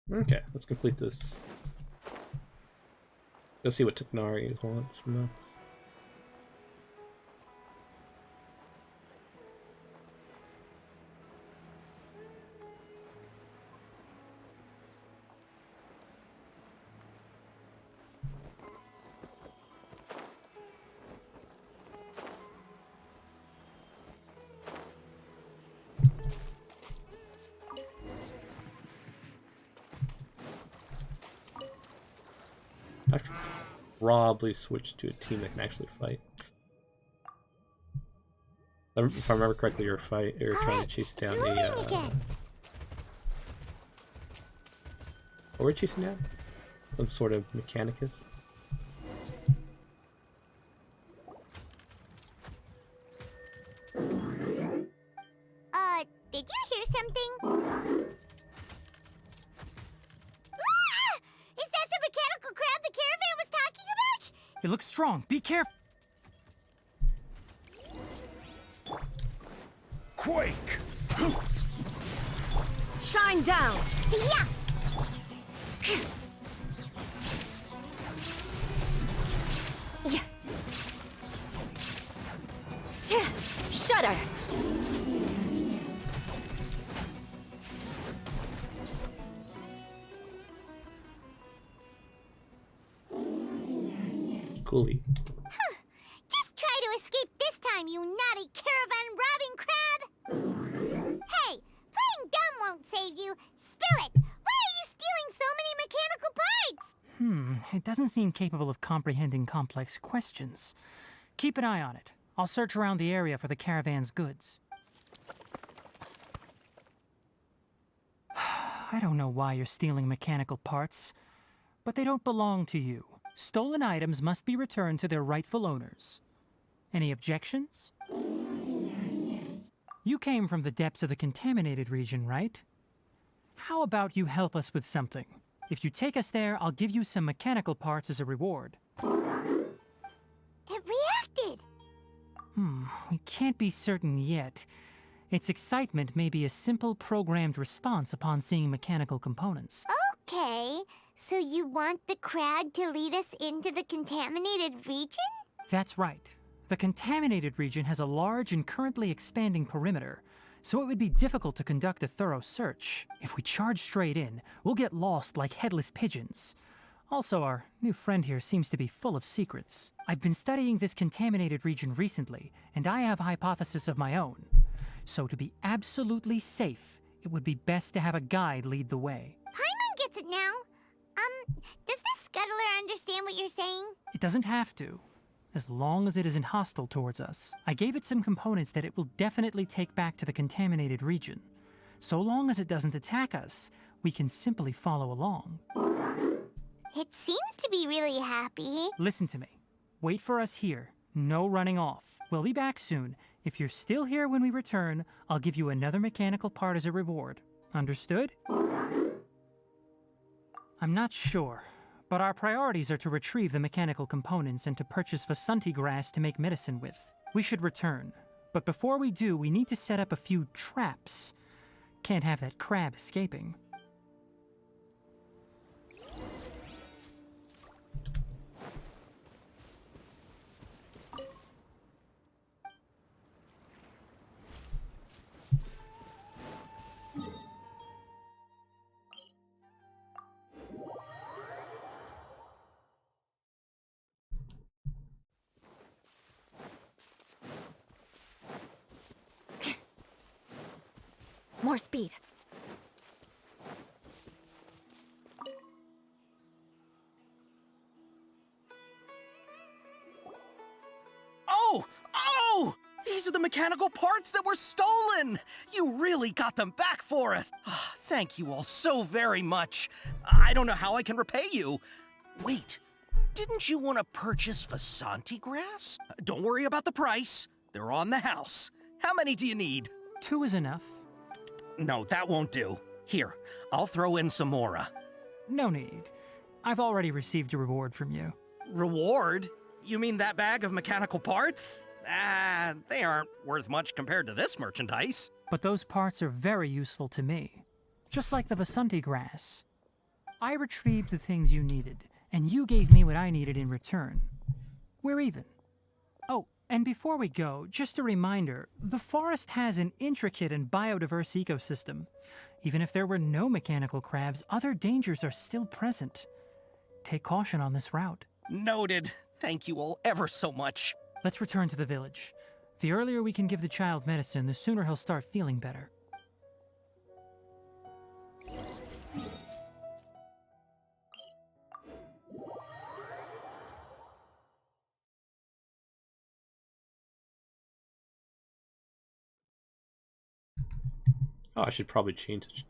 Okay, let's complete this. Let's see what Taknari wants from us. I should probably switch to a team that can actually fight. If I remember correctly, you're trying to chase down a. What were we chasing down? Some sort of Mechanicus. Did you hear something? Is that the mechanical crab the caravan was talking about? It looks strong. Be careful. Quake! Shine down! Yeah! Shudder! Coolie. Huh. Just try to escape this time, you naughty caravan-robbing crab! Hey, playing dumb won't save you. Spill it! Why are you stealing so many mechanical parts? It doesn't seem capable of comprehending complex questions. Keep an eye on it. I'll search around the area for the caravan's goods. I don't know why you're stealing mechanical parts, but they don't belong to you. Stolen items must be returned to their rightful owners. Any objections? You came from the depths of the contaminated region, right? How about you help us with something? If you take us there, I'll give you some mechanical parts as a reward. It reacted! We can't be certain yet. Its excitement may be a simple programmed response upon seeing mechanical components. Okay, so you want the crab to lead us into the contaminated region? That's right. The contaminated region has a large and currently expanding perimeter, so it would be difficult to conduct a thorough search. If we charge straight in, we'll get lost like headless pigeons. Also, our new friend here seems to be full of secrets. I've been studying this contaminated region recently, and I have a hypothesis of my own. So to be absolutely safe, it would be best to have a guide lead the way. Paimon gets it now. Does the scuttler understand what you're saying? It doesn't have to, as long as it isn't hostile towards us. I gave it some components that it will definitely take back to the contaminated region. So long as it doesn't attack us, we can simply follow along. It seems to be really happy. Listen to me. Wait for us here. No running off. We'll be back soon. If you're still here when we return, I'll give you another mechanical part as a reward. Understood? I'm not sure, but our priorities are to retrieve the mechanical components and to purchase Vasanti grass to make medicine with. We should return. But before we do, we need to set up a few traps. Can't have that crab escaping. More speed. Oh! Oh! These are the mechanical parts that were stolen! You really got them back for us! Thank you all so very much. I don't know how I can repay you. Wait, didn't you want to purchase Vasanti grass? Don't worry about the price. They're on the house. How many do you need? 2 is enough. No, that won't do. Here, I'll throw in some more. No need. I've already received a reward from you. Reward? You mean that bag of mechanical parts? They aren't worth much compared to this merchandise. But those parts are very useful to me. Just like the Vasanti grass. I retrieved the things you needed, and you gave me what I needed in return. We're even. Oh, and before we go, just a reminder, the forest has an intricate and biodiverse ecosystem. Even if there were no mechanical crabs, other dangers are still present. Take caution on this route. Noted. Thank you all ever so much. Let's return to the village. The earlier we can give the child medicine, the sooner he'll start feeling better. Oh, I should probably change it.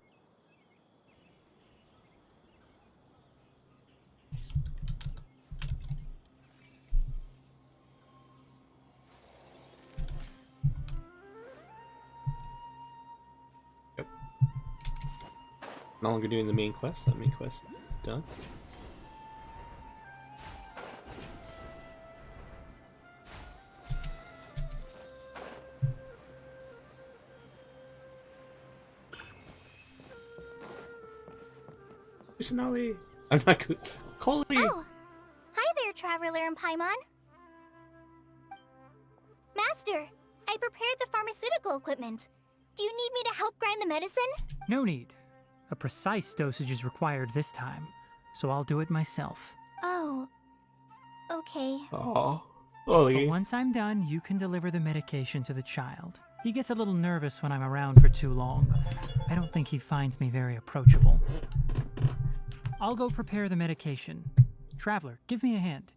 Yep. No longer doing the main quest. That main quest is done. Personally, I'm not good. Coley! Oh, hi there, Traveler and Paimon. Master, I prepared the pharmaceutical equipment. Do you need me to help grind the medicine? No need. A precise dosage is required this time, so I'll do it myself. Oh, okay. Oh, But Ollie. once I'm done, you can deliver the medication to the child. He gets a little nervous when I'm around for too long. I don't think he finds me very approachable. I'll go prepare the medication. Traveler, give me a hand.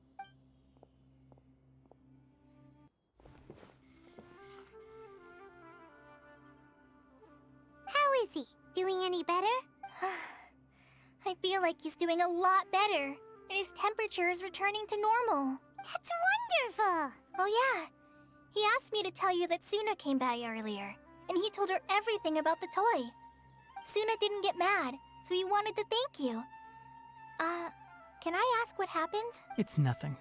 How is he? Doing any better? I feel like he's doing a lot better, and his temperature is returning to normal. That's wonderful! Oh yeah, he asked me to tell you that Suna came by earlier, and he told her everything about the toy. Suna didn't get mad, so he wanted to thank you. Can I ask what happened? It's nothing.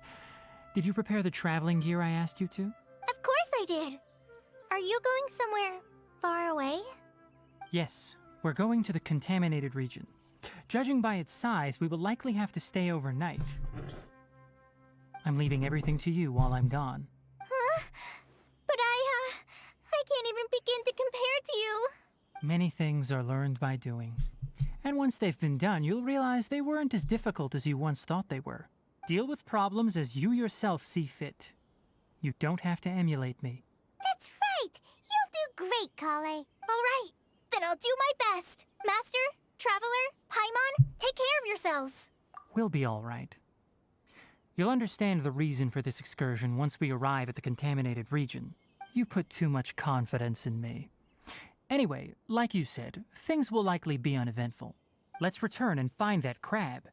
Did you prepare the traveling gear I asked you to? Of course I did! Are you going somewhere far away? Yes, we're going to the contaminated region. Judging by its size, we will likely have to stay overnight. I'm leaving everything to you while I'm gone. Huh? But I can't even begin to compare to you. Many things are learned by doing. And once they've been done, you'll realize they weren't as difficult as you once thought they were. Deal with problems as you yourself see fit. You don't have to emulate me. That's right! You'll do great, Kale. All right, then I'll do my best. Master, Traveler, Paimon, take care of yourselves. We'll be all right. You'll understand the reason for this excursion once we arrive at the contaminated region. You put too much confidence in me. Anyway, like you said, things will likely be uneventful. Let's return and find that crab.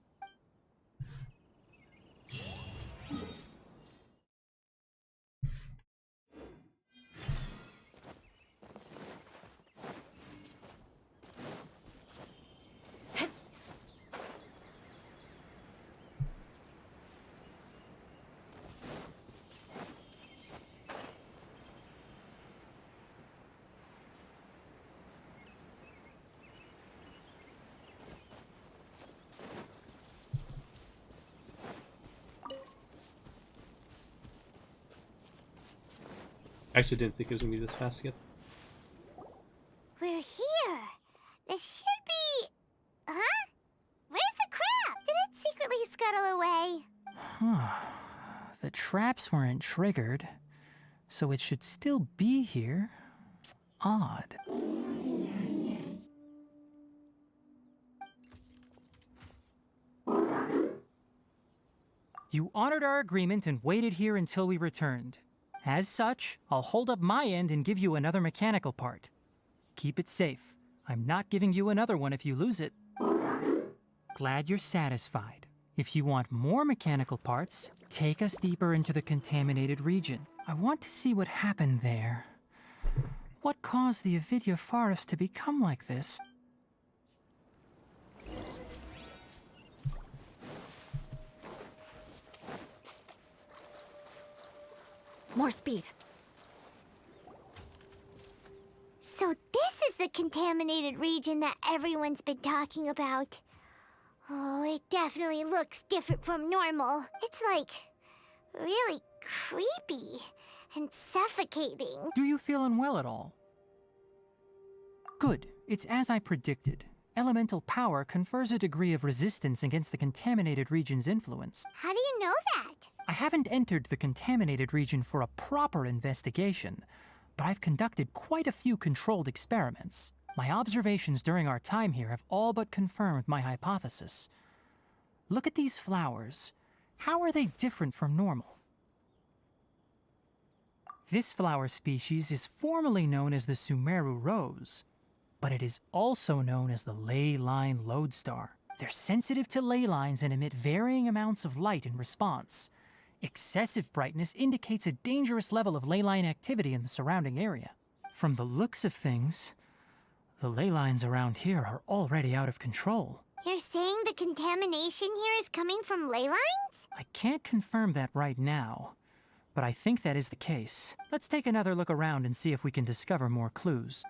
I actually didn't think it was gonna be this fast to get. We're here. This should be... Huh? Where's the crab? Did it secretly scuttle away? The traps weren't triggered, so it should still be here. Odd. You honored our agreement and waited here until we returned. As such, I'll hold up my end and give you another mechanical part. Keep it safe. I'm not giving you another one if you lose it. Glad you're satisfied. If you want more mechanical parts, take us deeper into the contaminated region. I want to see what happened there. What caused the Avidya forest to become like this? More speed. So this is the contaminated region that everyone's been talking about. Oh, it definitely looks different from normal. It's like really creepy and suffocating. Do you feel unwell at all? Good. It's as I predicted. Elemental power confers a degree of resistance against the contaminated region's influence. How do you know that? I haven't entered the contaminated region for a proper investigation, but I've conducted quite a few controlled experiments. My observations during our time here have all but confirmed my hypothesis. Look at these flowers. How are they different from normal? This flower species is formally known as the Sumeru rose, but it is also known as the ley line lodestar. They're sensitive to ley lines and emit varying amounts of light in response. Excessive brightness indicates a dangerous level of ley line activity in the surrounding area. From the looks of things, the ley lines around here are already out of control. You're saying the contamination here is coming from ley lines? I can't confirm that right now, but I think that is the case. Let's take another look around and see if we can discover more clues.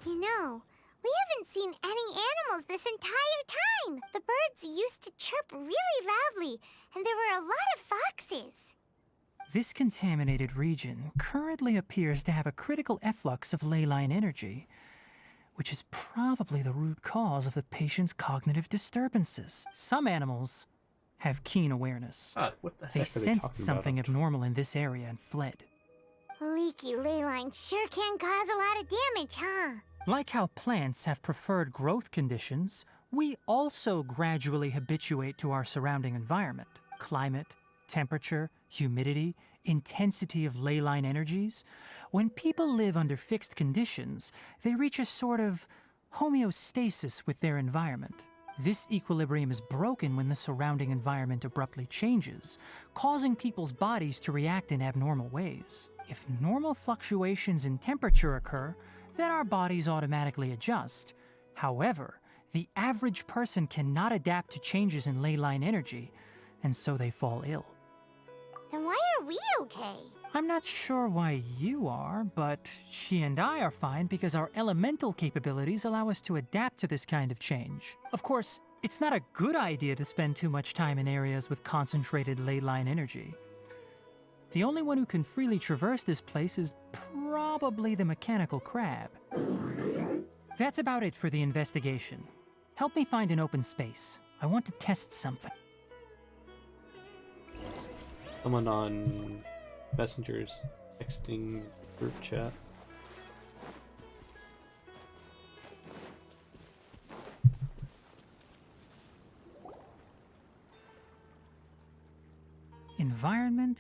You know, we haven't seen any animals this entire time. The birds used to chirp really loudly, and there were a lot of foxes. This contaminated region currently appears to have a critical efflux of ley line energy, which is probably the root cause of the patient's cognitive disturbances. Some animals have keen awareness. What the heck They are they sensed talking something about? abnormal in this area and fled. Leaky ley lines sure can cause a lot of damage, huh? Like how plants have preferred growth conditions, we also gradually habituate to our surrounding environment. Climate, temperature, humidity, intensity of ley line energies. When people live under fixed conditions, they reach a sort of homeostasis with their environment. This equilibrium is broken when the surrounding environment abruptly changes, causing people's bodies to react in abnormal ways. If normal fluctuations in temperature occur, then our bodies automatically adjust. However, the average person cannot adapt to changes in ley line energy, and so they fall ill. Then why are we okay? I'm not sure why you are, but she and I are fine because our elemental capabilities allow us to adapt to this kind of change. Of course, it's not a good idea to spend too much time in areas with concentrated ley line energy. The only one who can freely traverse this place is probably the mechanical crab. That's about it for the investigation. Help me find an open space. I want to test something. Someone on Messenger's texting group chat. Environment,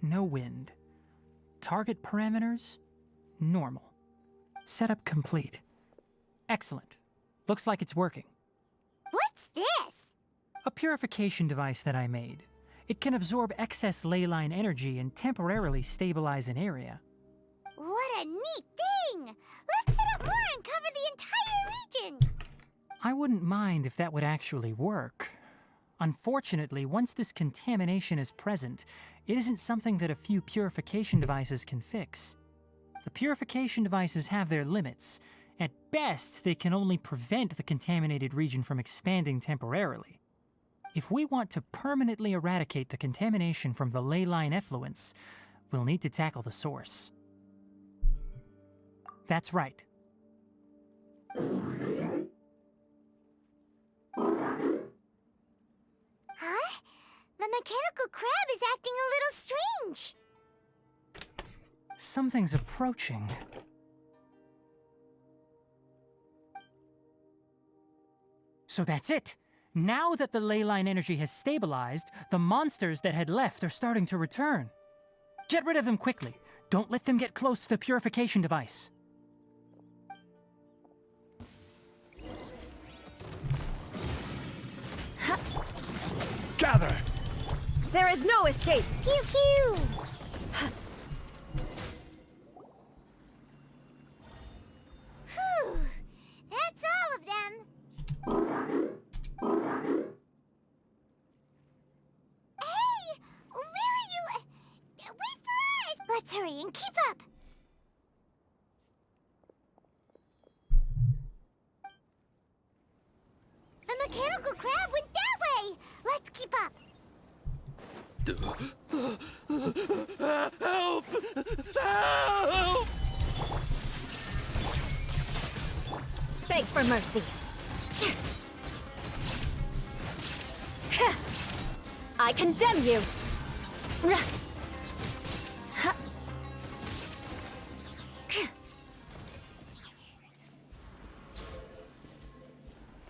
no wind. Target parameters, normal. Setup complete. Excellent. Looks like it's working. What's this? A purification device that I made. It can absorb excess ley line energy and temporarily stabilize an area. What a neat thing! Let's set up more and cover the entire region! I wouldn't mind if that would actually work. Unfortunately, once this contamination is present, it isn't something that a few purification devices can fix. The purification devices have their limits. At best, they can only prevent the contaminated region from expanding temporarily. If we want to permanently eradicate the contamination from the ley line effluence, we'll need to tackle the source. That's right. Huh? The mechanical crab is acting a little strange. Something's approaching. So that's it. Now that the ley line energy has stabilized, the monsters that had left are starting to return. Get rid of them quickly. Don't let them get close to the purification device. Gather! There is no escape! Pew pew! Whew! That's all of them! Help! Help! Beg for mercy. I condemn you. What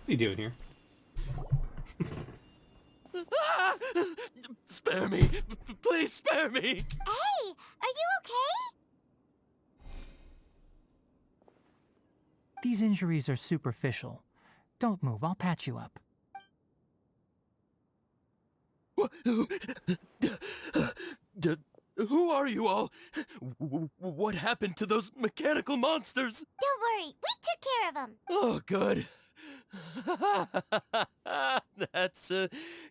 are you doing here? Spare me. Please spare me. Hey, are you okay? These injuries are superficial. Don't move, I'll patch you up. Who are you all? What happened to those mechanical monsters? Don't worry, we took care of them. Oh, good. That's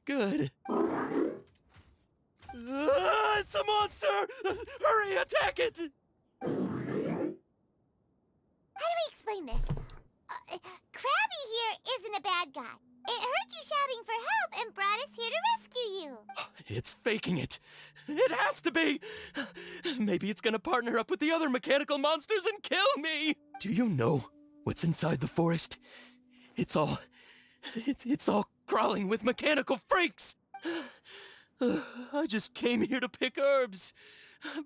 good. It's a monster! Hurry, attack it! How do we explain this? Krabby here isn't a bad guy. It heard you shouting for help and brought us here to rescue you. It's faking it. It has to be. Maybe it's gonna partner up with the other mechanical monsters and kill me. Do you know what's inside the forest? It's all crawling with mechanical freaks. I just came here to pick herbs,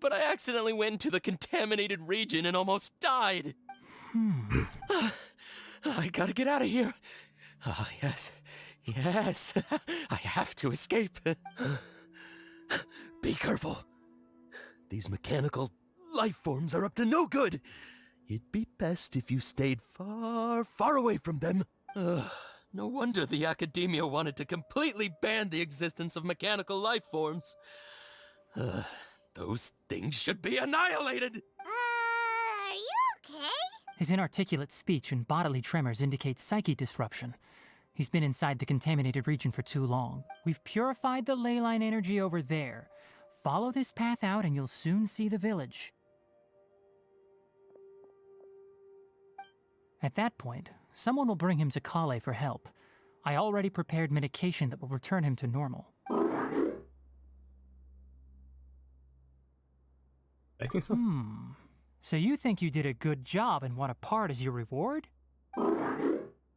but I accidentally went into the contaminated region and almost died. I gotta get out of here. Ah, yes. I have to escape. Be careful. These mechanical life forms are up to no good. It'd be best if you stayed far, far away from them. No wonder the academia wanted to completely ban the existence of mechanical life forms. Those things should be annihilated. Are you okay? His inarticulate speech and bodily tremors indicate psyche disruption. He's been inside the contaminated region for too long. We've purified the ley line energy over there. Follow this path out and you'll soon see the village. At that point, someone will bring him to Kale for help. I already prepared medication that will return him to normal. Making some? So you think you did a good job and want a part as your reward?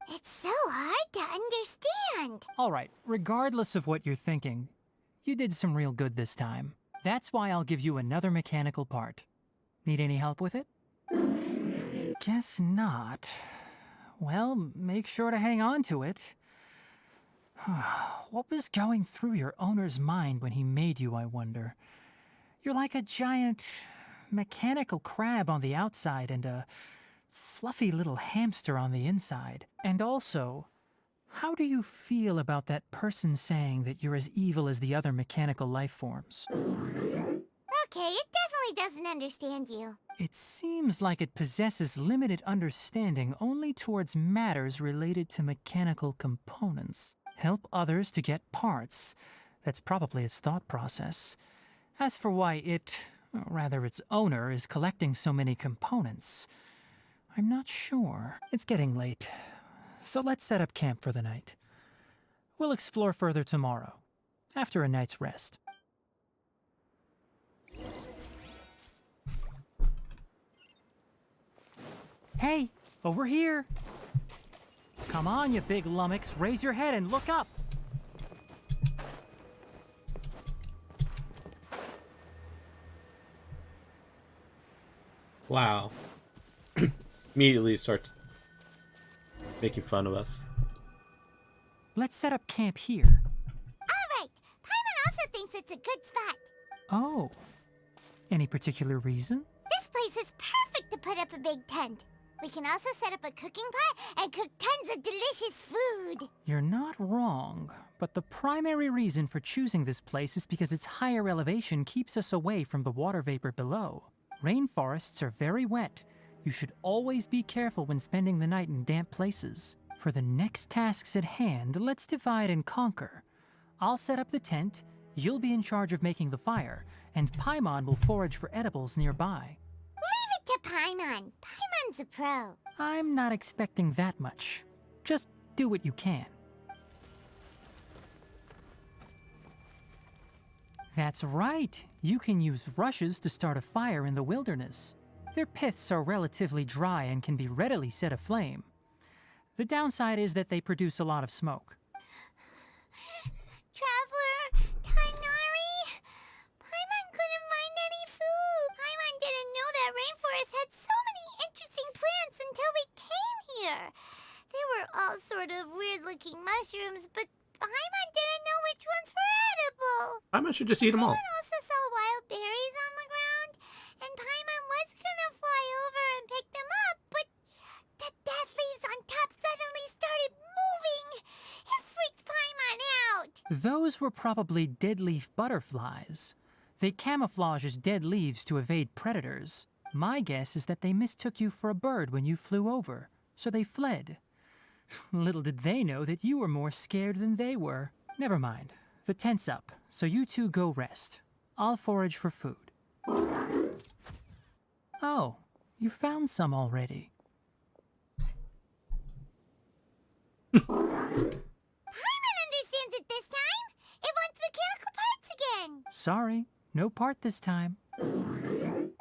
It's so hard to understand. Alright, regardless of what you're thinking, you did some real good this time. That's why I'll give you another mechanical part. Need any help with it? Guess not. Well, make sure to hang on to it. What was going through your owner's mind when he made you, I wonder? You're like a giant mechanical crab on the outside and a fluffy little hamster on the inside. And also, how do you feel about that person saying that you're as evil as the other mechanical life forms? Okay, it definitely doesn't understand you. It seems like it possesses limited understanding only towards matters related to mechanical components. Help others to get parts. That's probably its thought process. As for why it, or rather its owner, is collecting so many components, I'm not sure. It's getting late, so let's set up camp for the night. We'll explore further tomorrow, after a night's rest. Hey, over here! Come on, you big lummox, raise your head and look up! Wow. Immediately starts making fun of us. Let's set up camp here. All right, Paimon also thinks it's a good spot. Oh. Any particular reason? This place is perfect to put up a big tent. We can also set up a cooking pot and cook tons of delicious food. You're not wrong, but the primary reason for choosing this place is because its higher elevation keeps us away from the water vapor below. Rainforests are very wet. You should always be careful when spending the night in damp places. For the next tasks at hand, let's divide and conquer. I'll set up the tent, you'll be in charge of making the fire, and Paimon will forage for edibles nearby. Leave it to Paimon. Paimon's a pro. I'm not expecting that much. Just do what you can. That's right. You can use rushes to start a fire in the wilderness. Their piths are relatively dry and can be readily set aflame. The downside is that they produce a lot of smoke. Traveler, Kainari, Paimon couldn't find any food. Paimon didn't know that rainforest had so many interesting plants until we came here. There were all sort of weird-looking mushrooms, but Paimon didn't know which ones were edible. I should just eat them all. Paimon also saw wild berries on the ground, and Paimon was gonna fly over and pick them up, but the dead leaves on top suddenly started moving. It freaked Paimon out. Those were probably deadleaf butterflies. They camouflage as dead leaves to evade predators. My guess is that they mistook you for a bird when you flew over, so they fled. Little did they know that you were more scared than they were. Never mind. The tent's up, so you two go rest. I'll forage for food. Oh, you found some already. Paimon understands it this time. It wants mechanical parts again. Sorry, no part this time.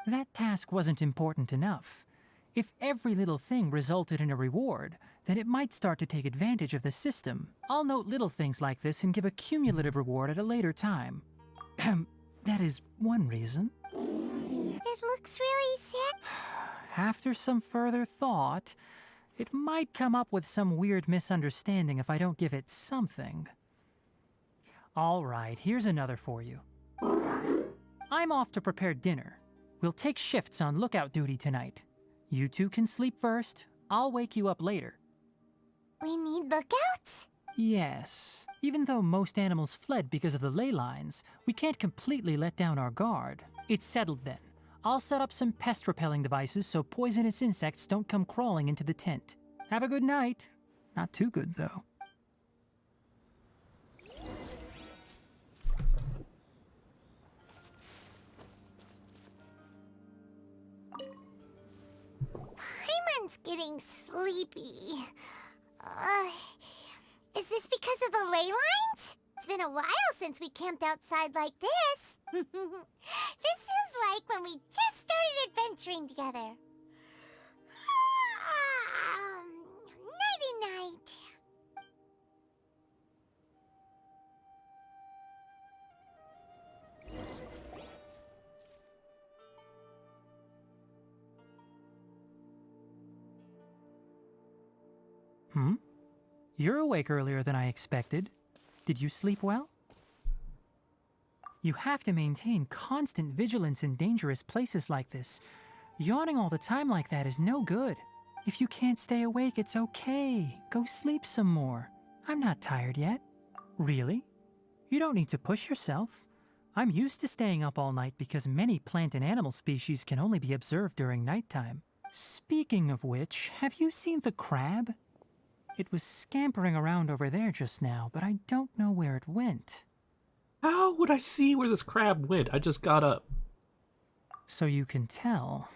That task wasn't important enough. If every little thing resulted in a reward, then it might start to take advantage of the system. I'll note little things like this and give a cumulative reward at a later time. That is one reason. It looks really sick. After some further thought, it might come up with some weird misunderstanding if I don't give it something. All right, here's another for you. I'm off to prepare dinner. We'll take shifts on lookout duty tonight. You two can sleep first. I'll wake you up later. We need lookouts? Yes. Even though most animals fled because of the ley lines, we can't completely let down our guard. It's settled then. I'll set up some pest-repelling devices so poisonous insects don't come crawling into the tent. Have a good night. Not too good, though. Paimon's getting sleepy. Is this because of the ley lines? It's been a while since we camped outside like this. This is like when we just started adventuring together. Nighty-night. You're awake earlier than I expected. Did you sleep well? You have to maintain constant vigilance in dangerous places like this. Yawning all the time like that is no good. If you can't stay awake, it's okay. Go sleep some more. I'm not tired yet. Really? You don't need to push yourself. I'm used to staying up all night because many plant and animal species can only be observed during nighttime. Speaking of which, have you seen the crab? It was scampering around over there just now, but I don't know where it went. How would I see where this crab went? I just got up. So you can tell.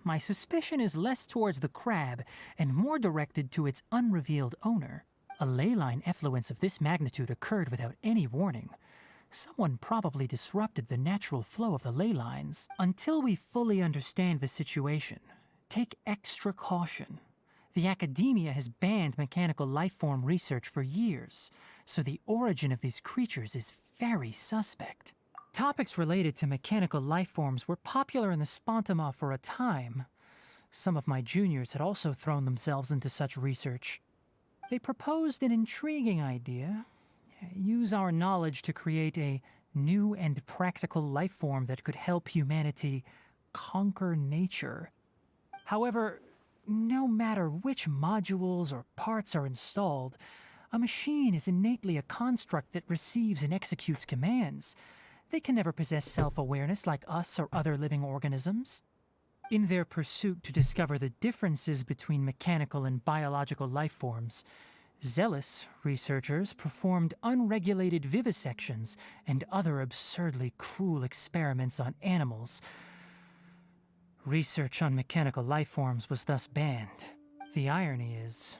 My suspicion is less towards the crab and more directed to its unrevealed owner. A ley line effluence of this magnitude occurred without any warning. Someone probably disrupted the natural flow of the ley lines. Until we fully understand the situation, take extra caution. The academia has banned mechanical lifeform research for years, so the origin of these creatures is very suspect. Topics related to mechanical lifeforms were popular in the Spontama for a time. Some of my juniors had also thrown themselves into such research. They proposed an intriguing idea. Use our knowledge to create a new and practical lifeform that could help humanity conquer nature. However, no matter which modules or parts are installed, a machine is innately a construct that receives and executes commands. They can never possess self-awareness like us or other living organisms. In their pursuit to discover the differences between mechanical and biological lifeforms, zealous researchers performed unregulated vivisections and other absurdly cruel experiments on animals. Research on mechanical lifeforms was thus banned. The irony is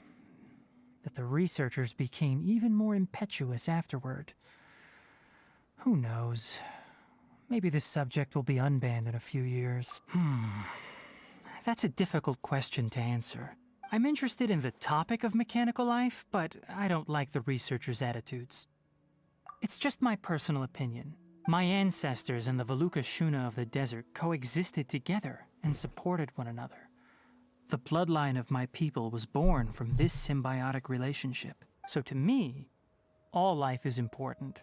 that the researchers became even more impetuous afterward. Who knows? Maybe this subject will be unbanned in a few years. That's a difficult question to answer. I'm interested in the topic of mechanical life, but I don't like the researchers' attitudes. It's just my personal opinion. My ancestors and the Valuka Shuna of the desert coexisted together and supported one another. The bloodline of my people was born from this symbiotic relationship. So to me, all life is important.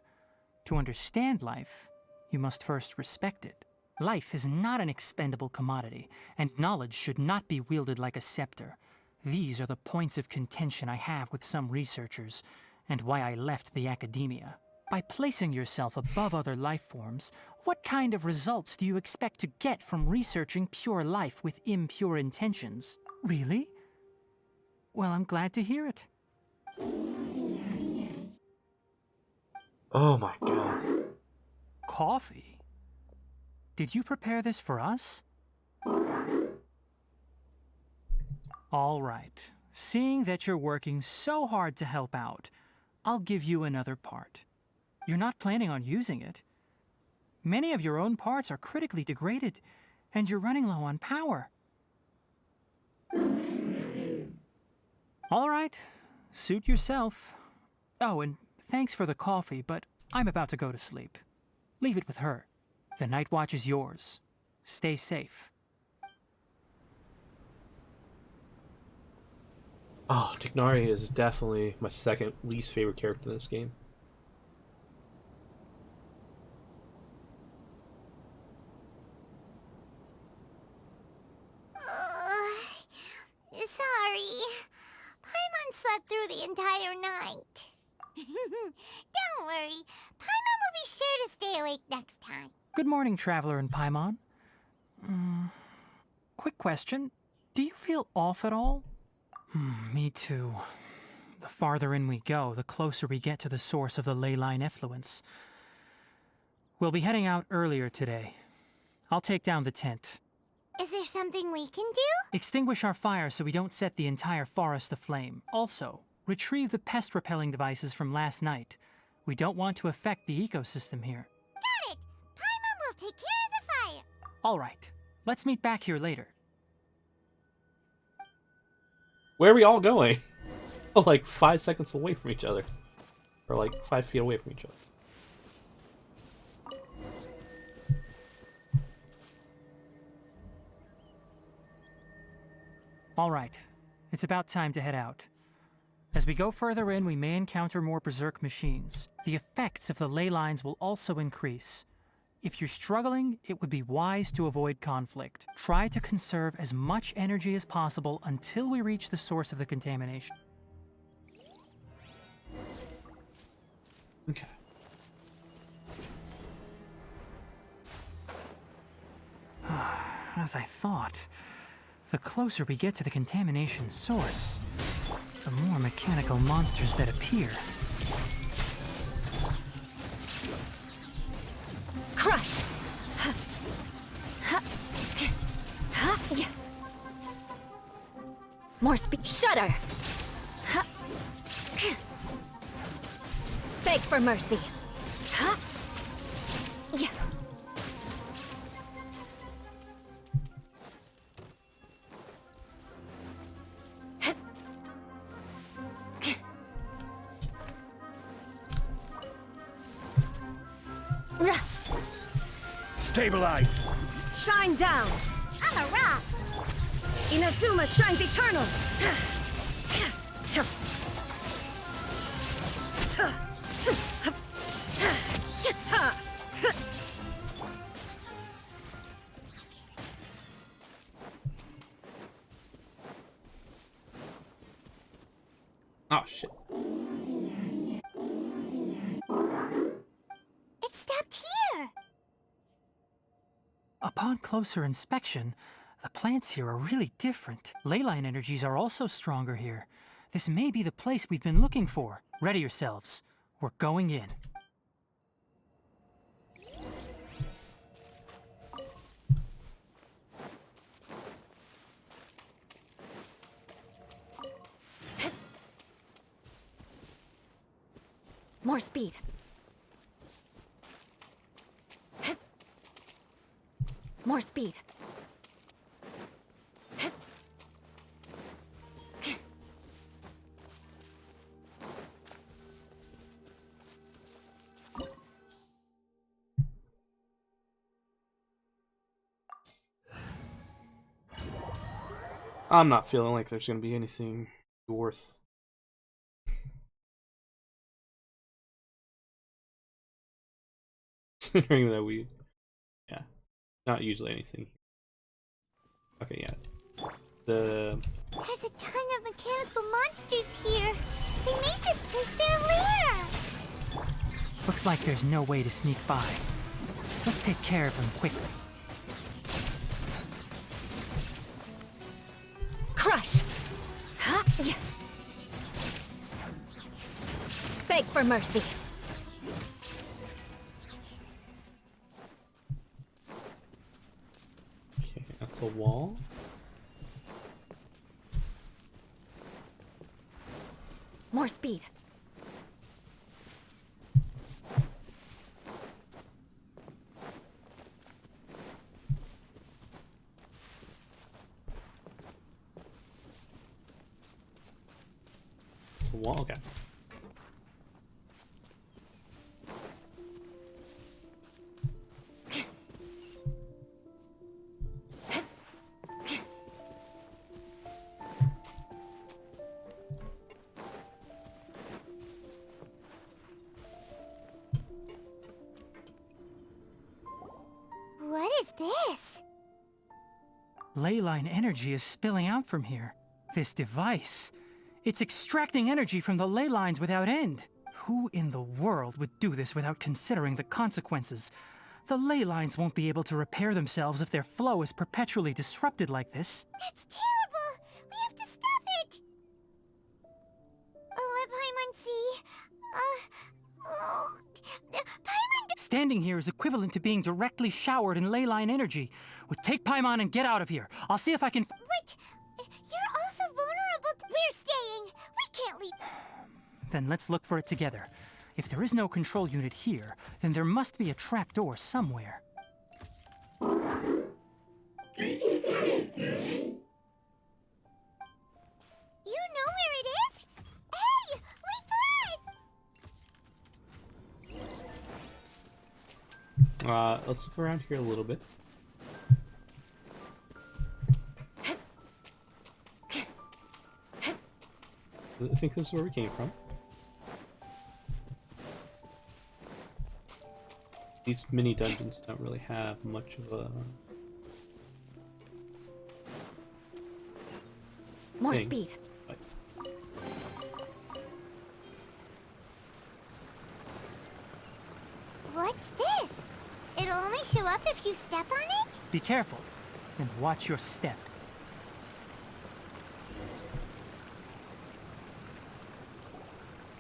To understand life, you must first respect it. Life is not an expendable commodity, and knowledge should not be wielded like a scepter. These are the points of contention I have with some researchers, and why I left the academia. By placing yourself above other life forms, what kind of results do you expect to get from researching pure life with impure intentions? Really? Well, I'm glad to hear it. Oh my god. Coffee? Did you prepare this for us? All right. Seeing that you're working so hard to help out, I'll give you another part. You're not planning on using it. Many of your own parts are critically degraded, and you're running low on power. All right. Suit yourself. Oh, and thanks for the coffee, but I'm about to go to sleep. Leave it with her. The night watch is yours. Stay safe. Oh, Tignari is definitely my second least favorite character in this game. Sorry. Paimon slept through the entire night. Don't worry. Paimon will be sure to stay awake next time. Good morning, Traveler and Paimon. Quick question. Do you feel off at all? Me too. The farther in we go, the closer we get to the source of the ley line effluence. We'll be heading out earlier today. I'll take down the tent. Is there something we can do? Extinguish our fire so we don't set the entire forest aflame. Also, retrieve the pest-repelling devices from last night. We don't want to affect the ecosystem here. Got it! Paimon will take care of the fire. All right. Let's meet back here later. Where are we all going? Oh, like 5 seconds away from each other. Or like 5 feet away from each other. All right. It's about time to head out. As we go further in, we may encounter more berserk machines. The effects of the ley lines will also increase. If you're struggling, it would be wise to avoid conflict. Try to conserve as much energy as possible until we reach the source of the contamination. Okay. As I thought, the closer we get to the contamination source, the more mechanical monsters that appear. Crush! More speed. Shudder! Beg for mercy. Stabilize! Shine down! On the rocks! Inazuma shines eternal! Oh shit. It stopped here! Upon closer inspection, the plants here are really different. Ley line energies are also stronger here. This may be the place we've been looking for. Ready yourselves. We're going in. More speed. More speed. I'm not feeling like there's gonna be anything worth. Considering that we, yeah, not usually anything. Okay, yeah. There's a ton of mechanical monsters here. They made this place their lair. Looks like there's no way to sneak by. Let's take care of them quickly. Crush! Huh? Yeah. Beg for mercy. Okay, that's a wall. More speed. It's a wall. Okay. What is this? Leyline energy is spilling out from here. This device. It's extracting energy from the ley lines without end. Who in the world would do this without considering the consequences? The ley lines won't be able to repair themselves if their flow is perpetually disrupted like this. That's terrible. We have to stop it. Oh, Paimon see. Paimon. Standing here is equivalent to being directly showered in ley line energy. Well, take Paimon and get out of here. I'll see if I can... Wait. You're also vulnerable. We're staying. We can't leave. Then let's look for it together. If there is no control unit here, then there must be a trapdoor somewhere. You know where it is? Hey, wait for us! Let's look around here a little bit. I think this is where we came from. These mini dungeons don't really have much of a More thing. speed. But What's this? It'll only show up if you step on it? Be careful, and watch your step.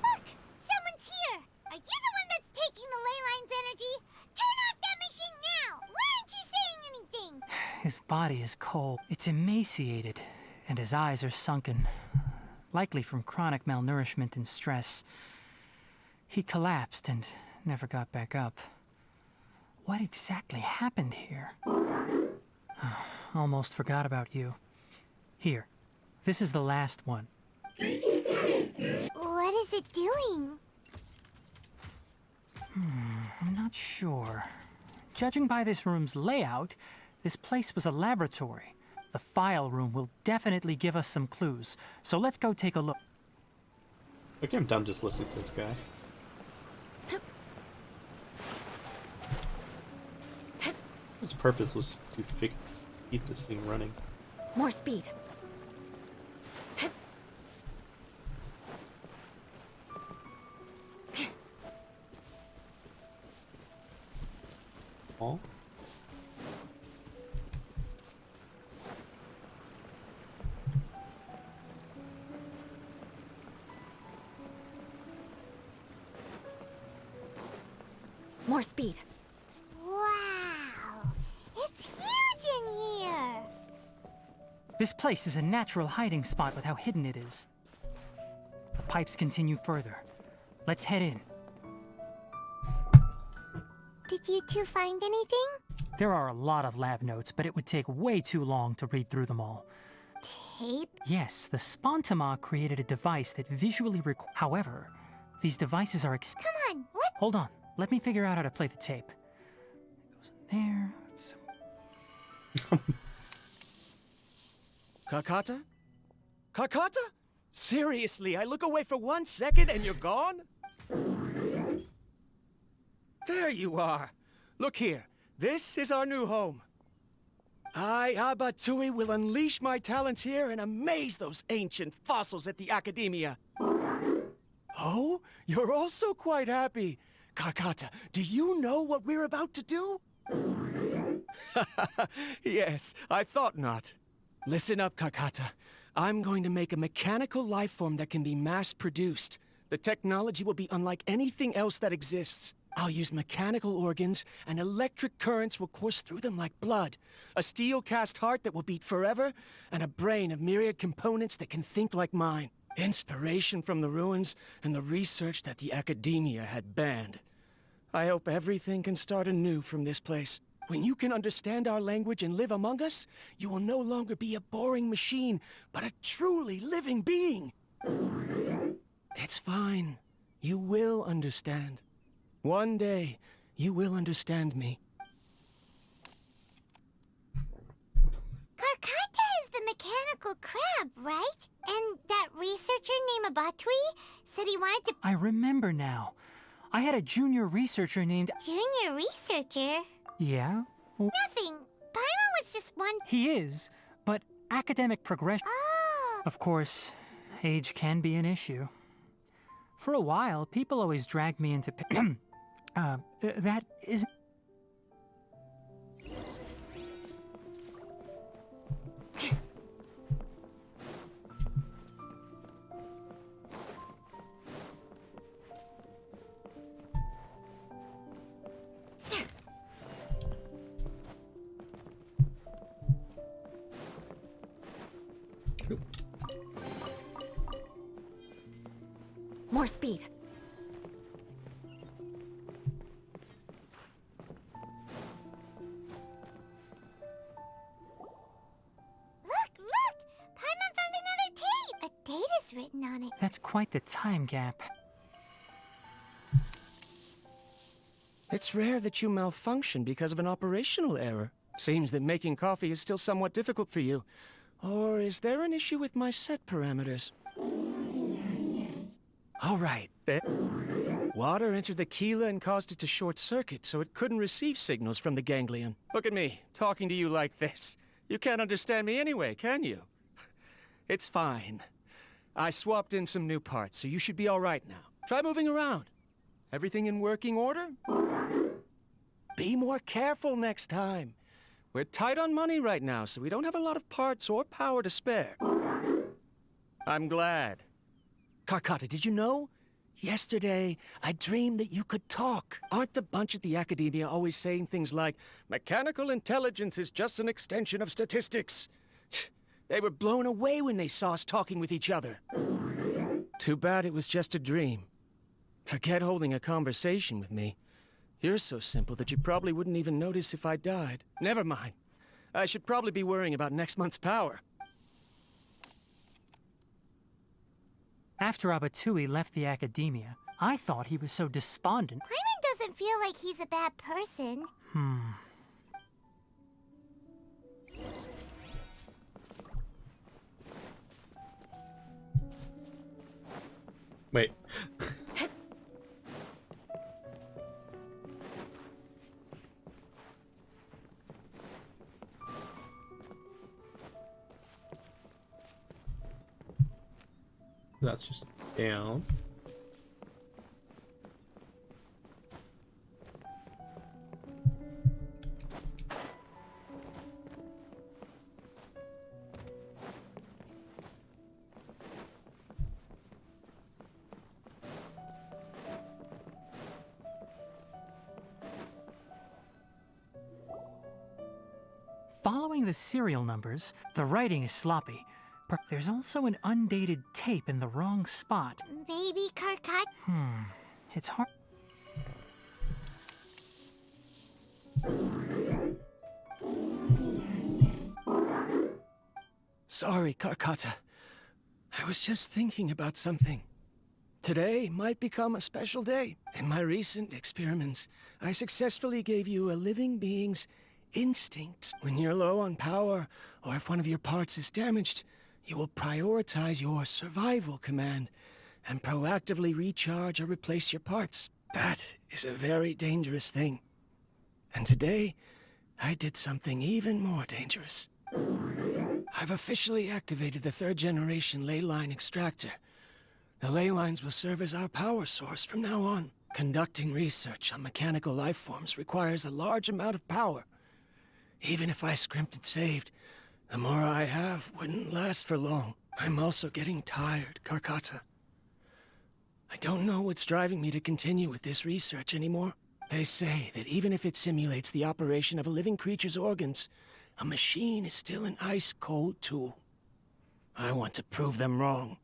Look! Someone's here! Are you the one that's taking the ley line's energy? Turn off that machine now! Why aren't you saying anything? His body is cold. It's emaciated, and his eyes are sunken, likely from chronic malnourishment and stress. He collapsed and never got back up. What exactly happened here? Almost forgot about you. Here, this is the last one. What is it doing? I'm not sure. Judging by this room's layout, this place was a laboratory. The file room will definitely give us some clues, so let's go take a look. okay, I'm done just listening to this guy. His purpose was to keep this thing running. More speed. All. More speed. Wow! It's huge in here! This place is a natural hiding spot with how hidden it is. The pipes continue further. Let's head in. Did you two find anything? There are a lot of lab notes, but it would take way too long to read through them all. Tape? Yes, the Spontama created a device that visually However, these devices are Come on, what? Hold on, let me figure out how to play the tape. It goes in there. Let's... Karkata? Karkata? Seriously, I look away for 1 second and you're gone? There you are. Look here. This is our new home. I, Abatui, will unleash my talents here and amaze those ancient fossils at the Academia. Oh, you're also quite happy. Karkata, do you know what we're about to do? Yes, I thought not. Listen up, Karkata. I'm going to make a mechanical life form that can be mass-produced. The technology will be unlike anything else that exists. I'll use mechanical organs, and electric currents will course through them like blood. A steel-cast heart that will beat forever, and a brain of myriad components that can think like mine. Inspiration from the ruins, and the research that the Academia had banned. I hope everything can start anew from this place. When you can understand our language and live among us, you will no longer be a boring machine, but a truly living being. It's fine. You will understand. One day, you will understand me. Karkata is the mechanical crab, right? And that researcher named Abatui said he wanted to... I remember now. I had a junior researcher named... Junior researcher? Yeah? Well, Nothing. Paimon was just one... he is, but academic progression... Oh. Of course, age can be an issue. For a while, people always dragged me into... that is... More speed. Look! Paimon found another tape! A data's written on it. That's quite the time gap. It's rare that you malfunction because of an operational error. Seems that making coffee is still somewhat difficult for you. Or is there an issue with my set parameters? All right, there. Water entered the Keela and caused it to short-circuit, so it couldn't receive signals from the ganglion. Look at me, talking to you like this. You can't understand me anyway, can you? It's fine. I swapped in some new parts, so you should be all right now. Try moving around. Everything in working order? Be more careful next time. We're tight on money right now, so we don't have a lot of parts or power to spare. I'm glad. Karkata, did you know? Yesterday, I dreamed that you could talk. Aren't the bunch at the Academia always saying things like, mechanical intelligence is just an extension of statistics? They were blown away when they saw us talking with each other. Too bad it was just a dream. Forget holding a conversation with me. You're so simple that you probably wouldn't even notice if I died. Never mind. I should probably be worrying about next month's power. After Abatui left the Academia, I thought he was so despondent. Paimon doesn't feel like he's a bad person. Wait. That's just down. Following the serial numbers, the writing is sloppy. But there's also an undated tape in the wrong spot. Maybe Karkata... It's hard. Sorry, Karkata. I was just thinking about something. Today might become a special day. In my recent experiments, I successfully gave you a living being's instincts. When you're low on power, or if one of your parts is damaged, you will prioritize your survival command and proactively recharge or replace your parts. That is a very dangerous thing. And today, I did something even more dangerous. I've officially activated the 3rd generation ley line extractor. The ley lines will serve as our power source from now on. Conducting research on mechanical life forms requires a large amount of power. Even if I scrimped and saved, the more I have wouldn't last for long. I'm also getting tired, Karkata. I don't know what's driving me to continue with this research anymore. They say that even if it simulates the operation of a living creature's organs, a machine is still an ice-cold tool. I want to prove them wrong.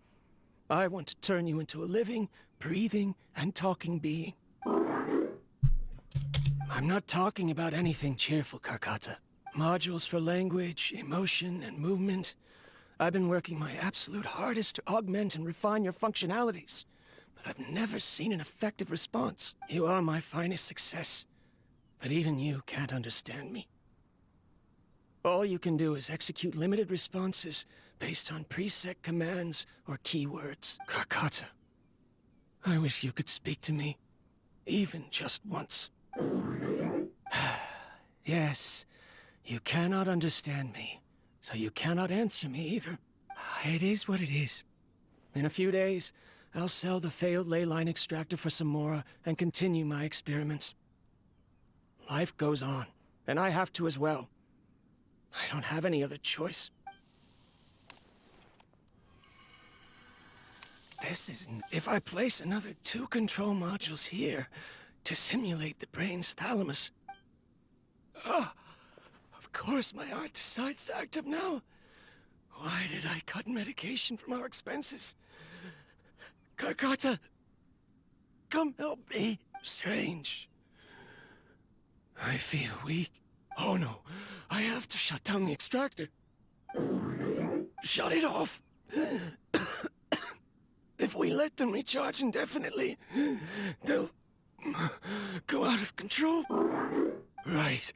I want to turn you into a living, breathing, and talking being. I'm not talking about anything cheerful, Karkata. Modules for language, emotion, and movement. I've been working my absolute hardest to augment and refine your functionalities, but I've never seen an effective response. You are my finest success, but even you can't understand me. All you can do is execute limited responses based on preset commands or keywords. Karkata, I wish you could speak to me, even just once. Yes, you cannot understand me, so you cannot answer me either. It is what it is. In a few days, I'll sell the failed ley line extractor for some more and continue my experiments. Life goes on, and I have to as well. I don't have any other choice. This isn't... If I place another 2 control modules here to simulate the brain's thalamus... of course my heart decides to act up now. Why did I cut medication from our expenses? Karkata, come help me. Strange. I feel weak. Oh no, I have to shut down the extractor. Shut it off. If we let them recharge indefinitely, they'll go out of control. Right.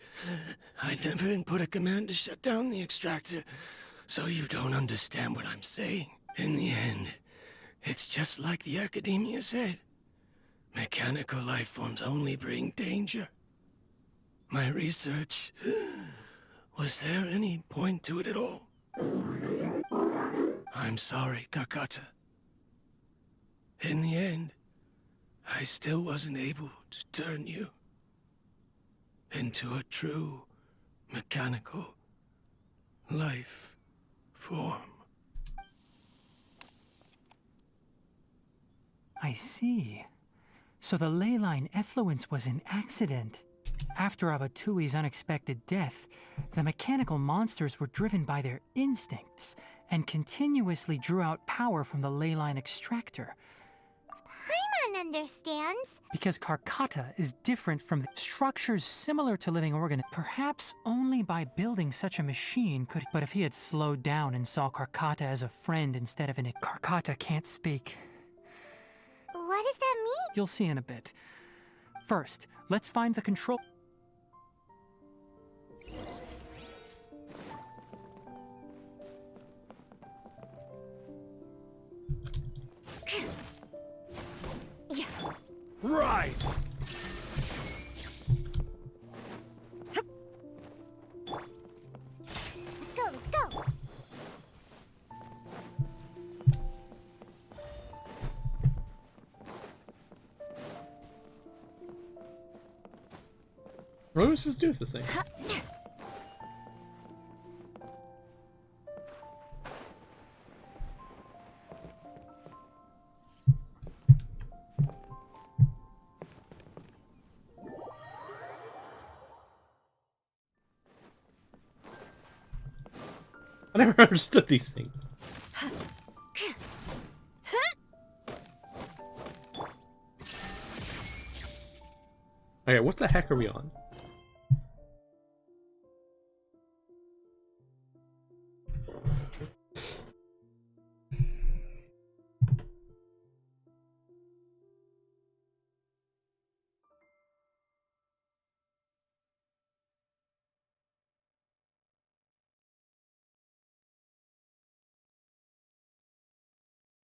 I never input a command to shut down the extractor, so you don't understand what I'm saying. In the end, it's just like the academia said. Mechanical life forms only bring danger. My research... Was there any point to it at all? I'm sorry, Karkata. In the end, I still wasn't able to turn you into a true mechanical life form. I see. So the ley line effluence was an accident. After Avatui's unexpected death, the mechanical monsters were driven by their instincts and continuously drew out power from the ley line extractor. Paimon understands. Because Karkata is different from the structures similar to living organisms. Perhaps only by building such a machine could... But if he had slowed down and saw Karkata as a friend instead of an... Karkata can't speak. What does that mean? You'll see in a bit. First, let's find the control... Right! Let's go, let's go. What does this do with this thing? I never understood these things. Okay, what the heck are we on?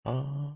Uh,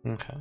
okay.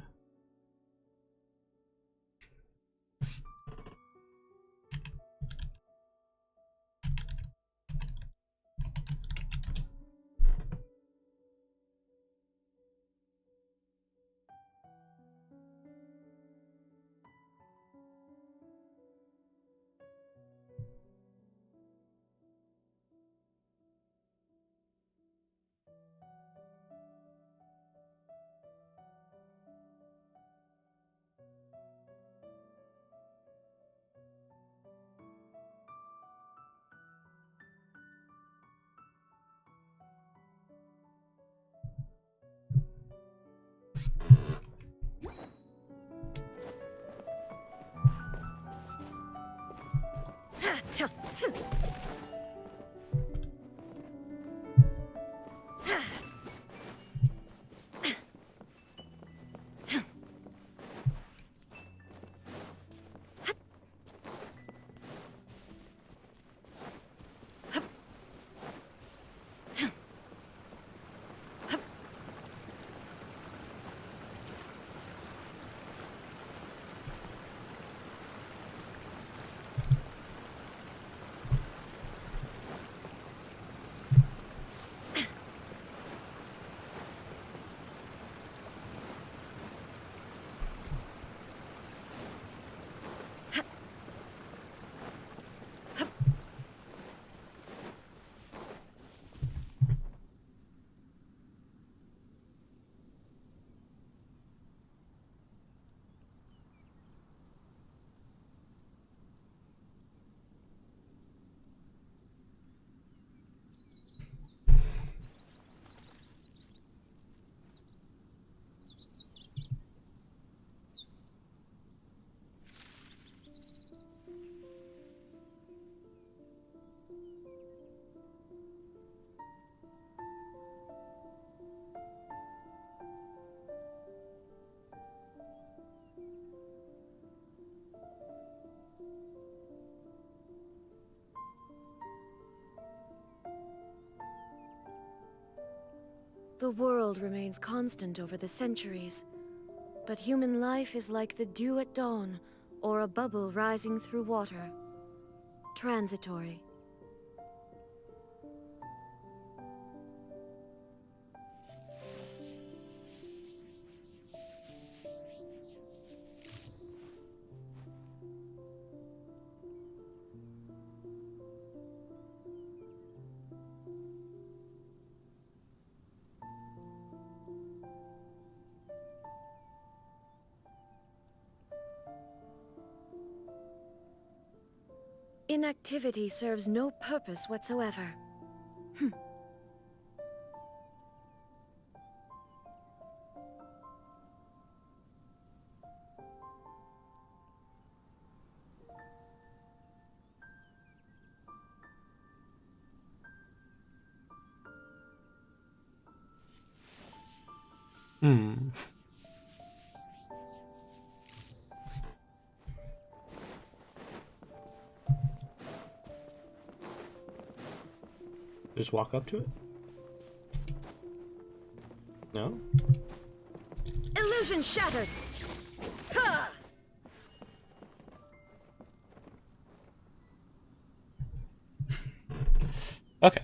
The world remains constant over the centuries, but human life is like the dew at dawn, or a bubble rising through water. Transitory. Inactivity serves no purpose whatsoever. Hmm. Just walk up to it? No? Illusion shattered! Ha! Okay.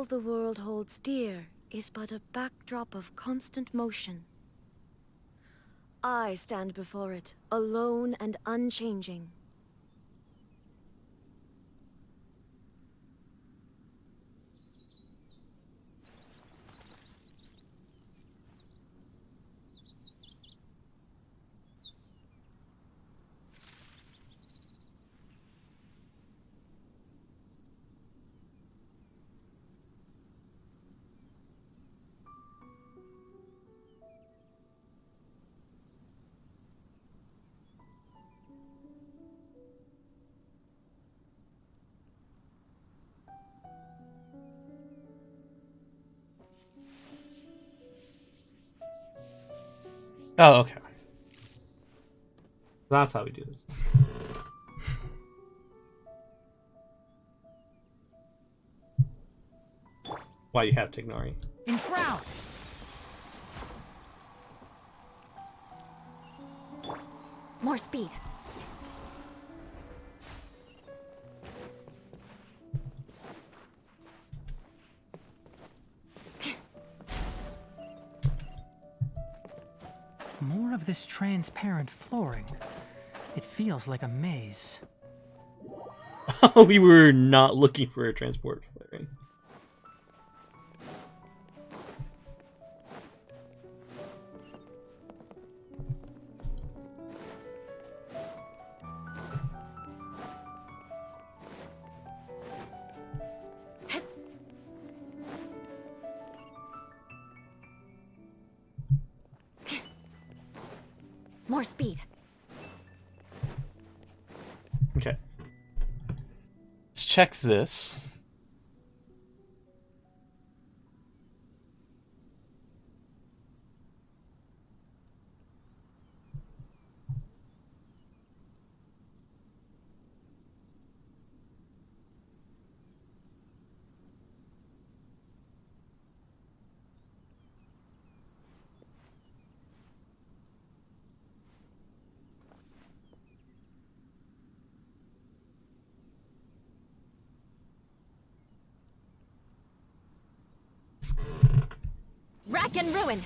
the world holds dear is but a backdrop of constant motion. I stand before it, alone and unchanging. Oh, okay. That's how we do this. Why you have to ignore it. Enshroud! More speed. More of this transparent flooring. It feels like a maze. We were not looking for a transport flooring. More speed. Okay. Let's check this. Rack and ruin.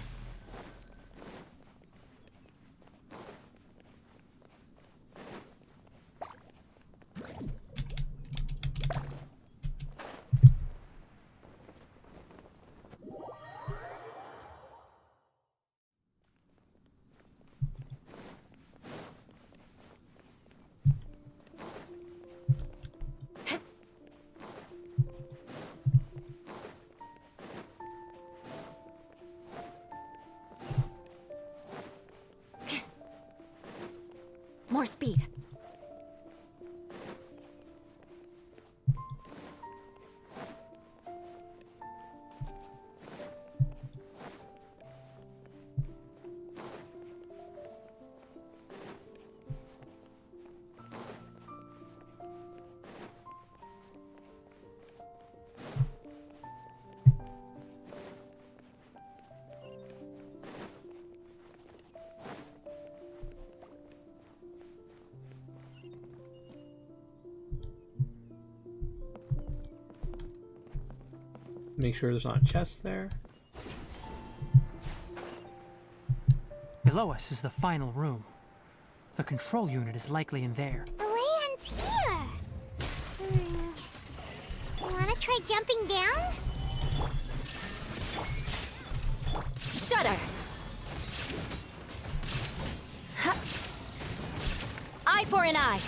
More speed. Make sure there's not a chest there. Below us is the final room. The control unit is likely in there. The way ends here. Wanna try jumping down? Shudder. Huh. Eye for an eye.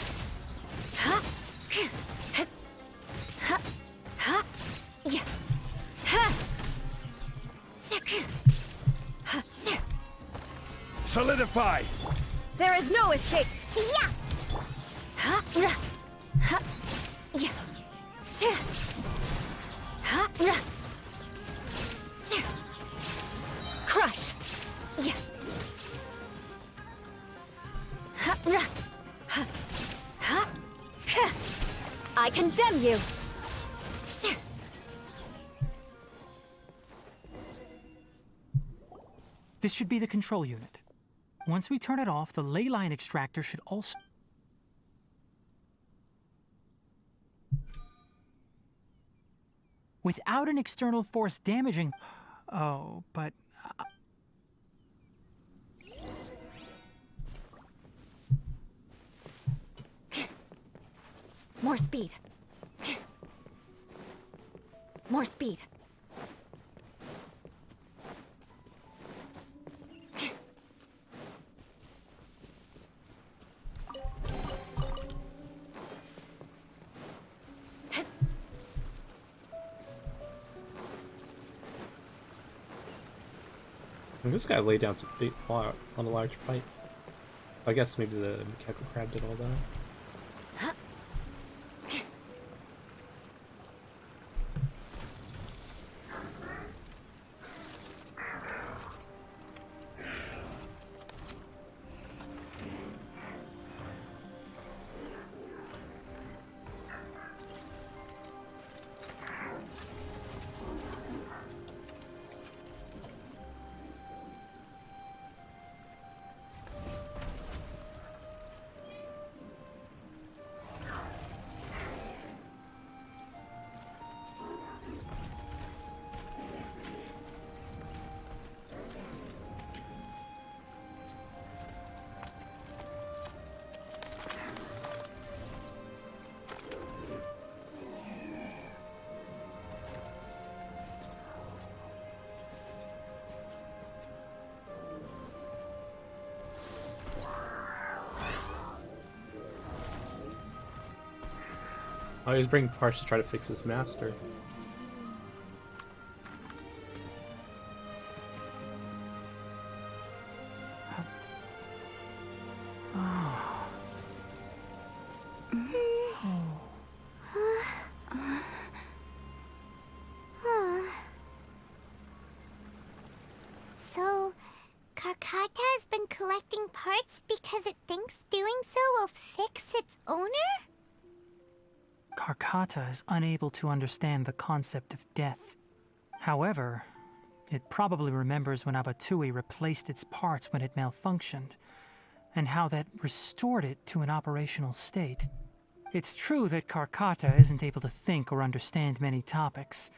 Huh. Huh. Huh. Huh. Yeah. Huh. Huh. Solidify! There is no escape. Yeah! Huh. Huh. Yeah. Huh. Crush. Yeah. I condemn you. This should be the control unit. Once we turn it off, the ley line extractor should also... without an external force damaging. Oh, but. More speed. More speed. I'm just gotta lay down some big on a large pipe. I guess maybe the mechanical crab did all that. I always bring parts to try to fix his master. So, Karkata has been collecting parts because it thinks doing so will fix its owner? Karkata is unable to understand the concept of death. However, it probably remembers when Abatui replaced its parts when it malfunctioned, and how that restored it to an operational state. It's true that Karkata isn't able to think or understand many topics,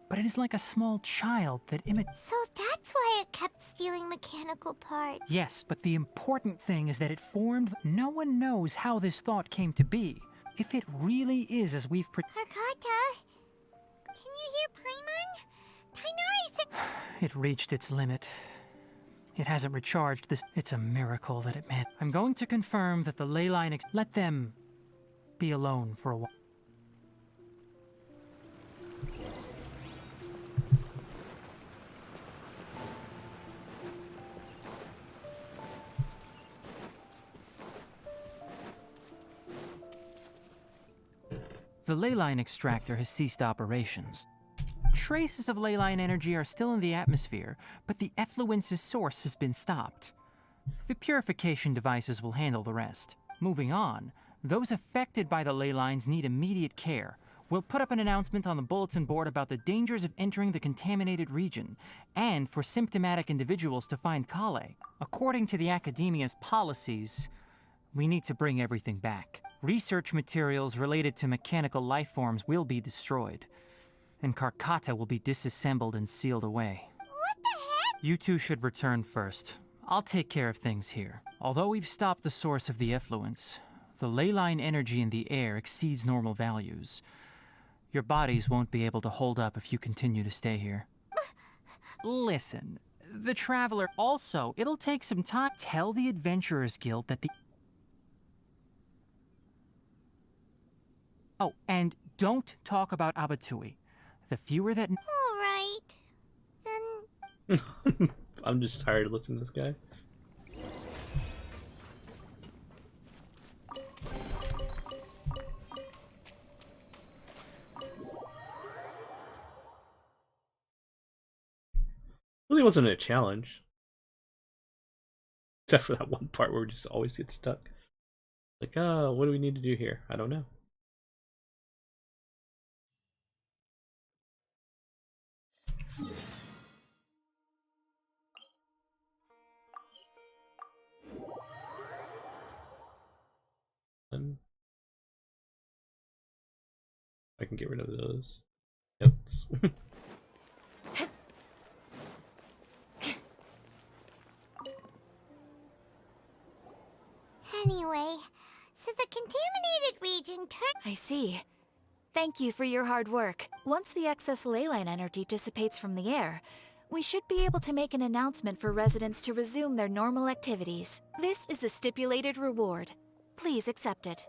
but it is like a small child that imitates. So that's why it kept stealing mechanical parts. Yes, but the important thing is that it formed. No one knows how this thought came to be. If it really is as we've Karkata? Can you hear Paimon? Tainari said... It reached its limit. It hasn't recharged this. It's a miracle that it met. I'm going to confirm that the ley line. Let them be alone for a while. The ley line extractor has ceased operations. Traces of ley line energy are still in the atmosphere, but the effluence's source has been stopped. The purification devices will handle the rest. Moving on, those affected by the ley lines need immediate care. We'll put up an announcement on the bulletin board about the dangers of entering the contaminated region, and for symptomatic individuals to find Kale. According to the Academia's policies, we need to bring everything back. Research materials related to mechanical life forms will be destroyed, and Karkata will be disassembled and sealed away. What the heck? You two should return first. I'll take care of things here. Although we've stopped the source of the effluence, the ley line energy in the air exceeds normal values. Your bodies won't be able to hold up if you continue to stay here. Listen, the Traveler... Also, it'll take some time. Tell the Adventurers Guild that the... Oh, and don't talk about Abatui. The fewer that... Alright. Then... I'm just tired of listening to this guy. Really wasn't a challenge. Except for that one part where we just always get stuck. Like, what do we need to do here? I don't know. And I can get rid of those. Notes. Anyway, so the contaminated region I see. Thank you for your hard work. Once the excess ley line energy dissipates from the air, we should be able to make an announcement for residents to resume their normal activities. This is the stipulated reward. Please accept it.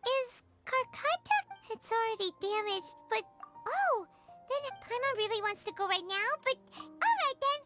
Is Carcata? It's already damaged, but... Oh! Then Paimon really wants to go right now, but... Alright then!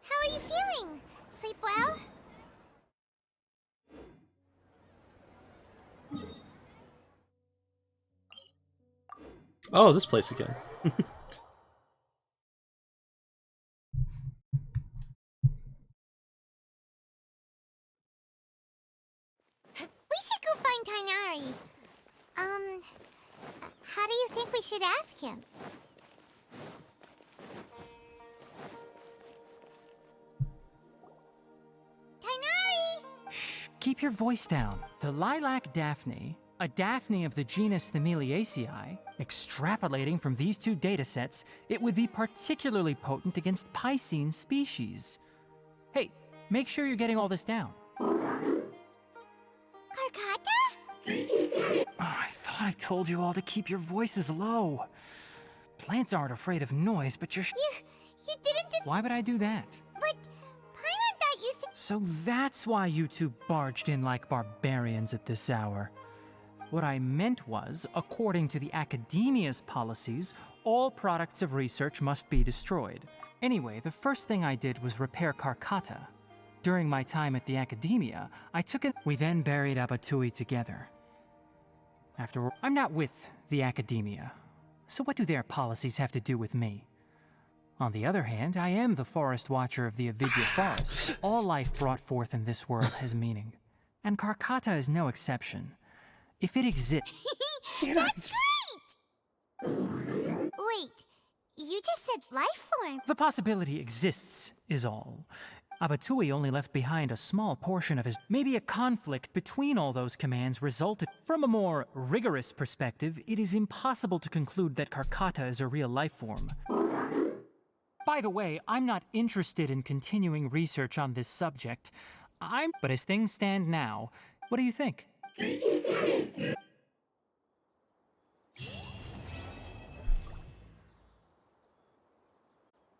How are you feeling? Sleep well? Oh, this place again. We should go find Tainari. How do you think we should ask him? Tainari! Shh, keep your voice down. The lilac Daphne, a Daphne of the genus Thameliaceae, extrapolating from these two datasets, it would be particularly potent against Piscine species. Hey, make sure you're getting all this down. Carcata? I thought I told you all to keep your voices low. Plants aren't afraid of noise, but you're You didn't do... Why would I do that? But... Paimon thought you said... So that's why you two barged in like barbarians at this hour. What I meant was, according to the Academia's policies, all products of research must be destroyed. Anyway, the first thing I did was repair Carcata. During my time at the Academia, I took it. We then buried Abatui together. I'm not with the Academia, so what do their policies have to do with me? On the other hand, I am the Forest Watcher of the Avidya Forest. All life brought forth in this world has meaning, and Carcata is no exception. If it exists... That's great! Wait, you just said life form. The possibility exists, is all. Abatui only left behind a small portion of his... Maybe a conflict between all those commands resulted... From a more rigorous perspective, it is impossible to conclude that Carcata is a real life form. By the way, I'm not interested in continuing research on this subject. But as things stand now, what do you think?